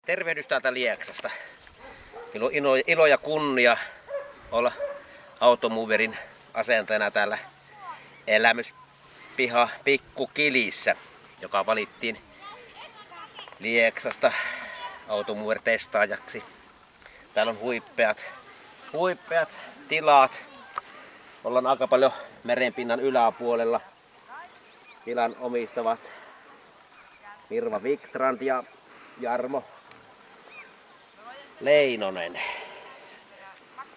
Tervehdys täältä Lieksasta. Ilo ja kunnia olla Automoverin asentajana täällä elämyspiha Pikkukilissä, joka valittiin Lieksasta Automover testaajaksi. Täällä on huippeat tilat. Ollaan aika paljon merenpinnan yläpuolella. Tilan omistavat Mirva Wikstrand ja Jarmo Leinonen.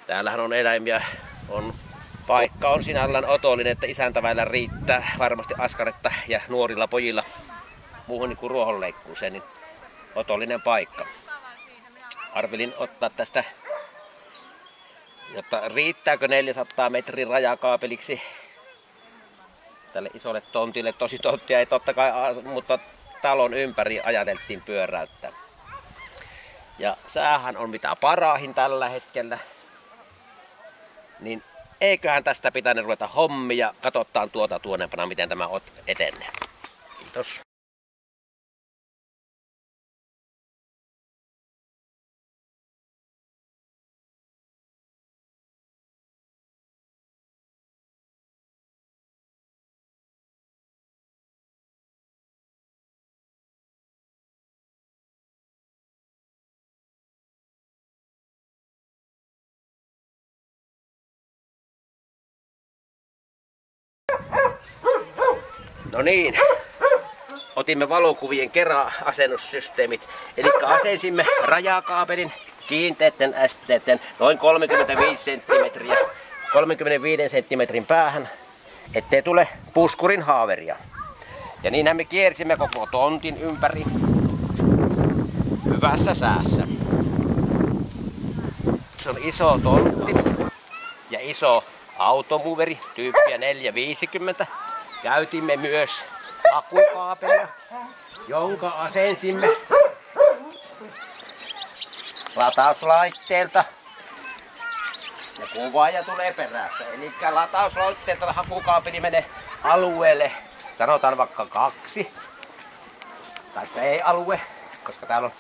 Täällähän on eläimiä, paikka on sinällään otollinen, että isäntäväillä riittää varmasti askaretta ja nuorilla pojilla muuhun kuin ruohonleikkuuseen, niin otollinen paikka. Arvelin ottaa tästä, jotta riittääkö 400 metrin rajakaapeliksi tälle isolle tontille. Tosi tonttia ei totta kai, mutta talon ympäri ajateltiin pyöräyttää. Ja säähän on mitä parahin tällä hetkellä. Niin eiköhän tästä pitänyt ruveta hommia. Katsotaan tuonnepana, miten tämä etenee. Kiitos. No niin, otimme valokuvien kerran asennussysteemit, eli asensimme rajakaapelin kiinteiden esteiden noin 35 senttimetrin päähän, ettei tule puskurin haaveria. Ja niinhän me kiersimme koko tontin ympäri hyvässä säässä. Se on iso tontti ja iso Automoveri tyyppiä 450. Käytimme myös akukaapelia, jonka asensimme latauslaitteelta. Ja kuvaaja tulee perässä. Eli latauslaitteelta hakukaapeli menee alueelle, sanotaan vaikka 2. Tai ei alue, koska täällä on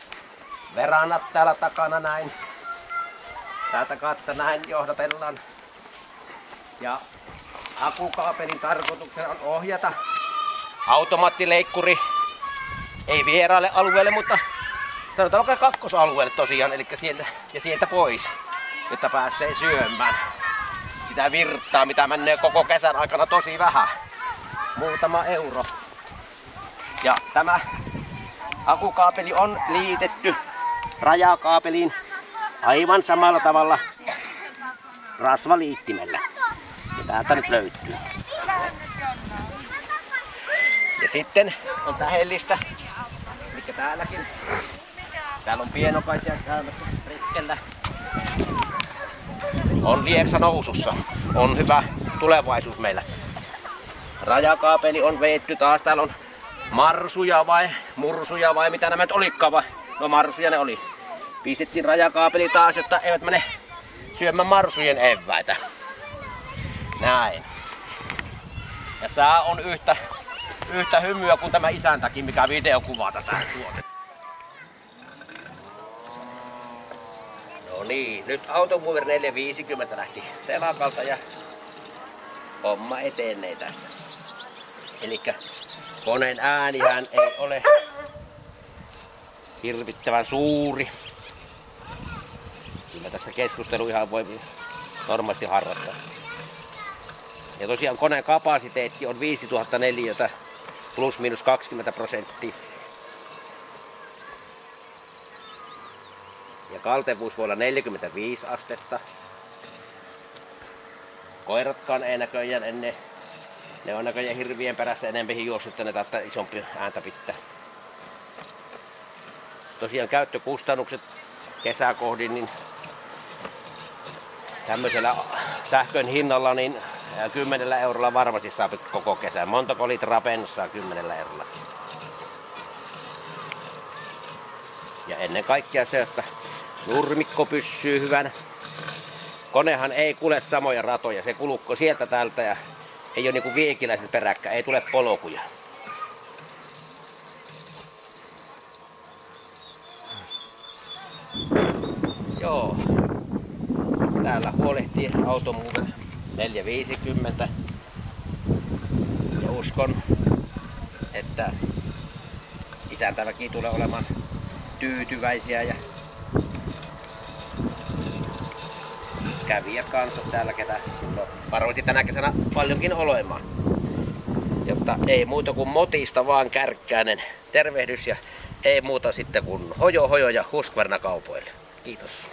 verannat täällä takana näin. Täältä kautta näin johdatellaan. Ja akukaapelin tarkoituksena on ohjata automaattileikkuri, ei vieraalle alueelle, mutta sanotaan vaikka kakkosalueelle tosiaan, eli sieltä pois, jotta pääsee syömään sitä virtaa, mitä menee koko kesän aikana tosi vähän, muutama euro. Ja tämä akukaapeli on liitetty rajakaapeliin aivan samalla tavalla rasvaliittimellä. Ja täältä nyt löytyy. Ja sitten on tähdellistä, eli täälläkin. Täällä on pienokaisia käymässä retkellä. On Lieksa nousussa. On hyvä tulevaisuus meillä. Rajakaapeli on veetty taas. Täällä on marsuja vai mursuja vai mitä nämä nyt olikaan. No marsuja ne oli. Pistettiin rajakaapeli taas, jotta eivät mene syömään marsujen eväitä. Näin. Ja sää on yhtä hymyä kuin tämä isäntäkin, mikä videokuvaa tätä tuote. No niin, nyt Automover 450 lähti telakalta ja homma etenee tästä. Elikkä koneen äänihän ei ole hirvittävän suuri. Kyllä tässä keskustelu ihan voi normaalisti harrastaa. Ja tosiaan koneen kapasiteetti on 5000 neliötä plus miinus 20%. Ja kaltevuus voi olla 45 astetta. Koiratkaan ei näköjään ne on näköjään hirvien perässä enemmän juossuttaneet, että isompi ääntä pitää. Tosiaan käyttökustannukset kesäkohdin, niin tämmöisellä sähkön hinnalla niin 10 eurolla varmasti saa koko kesän. Montako litraa bensaa 10 eurolla. Ja ennen kaikkea se, että nurmikko pysyy hyvänä. Konehan ei kulje samoja ratoja, se kulukko sieltä täältä ja ei ole niinku viekiläiset peräkkäin, ei tule polkuja. Joo. Täällä huolehtii automuuten 450. Ja uskon, että isäntäväki tulee olemaan tyytyväisiä ja kävijät kanssa täällä, ketä varoitin tänä kesänä paljonkin olemaan. Jotta ei muuta kuin Motista vaan Kärkkäinen tervehdys ja ei muuta sitten kuin hojo ja Husqvarna kaupoille. Kiitos.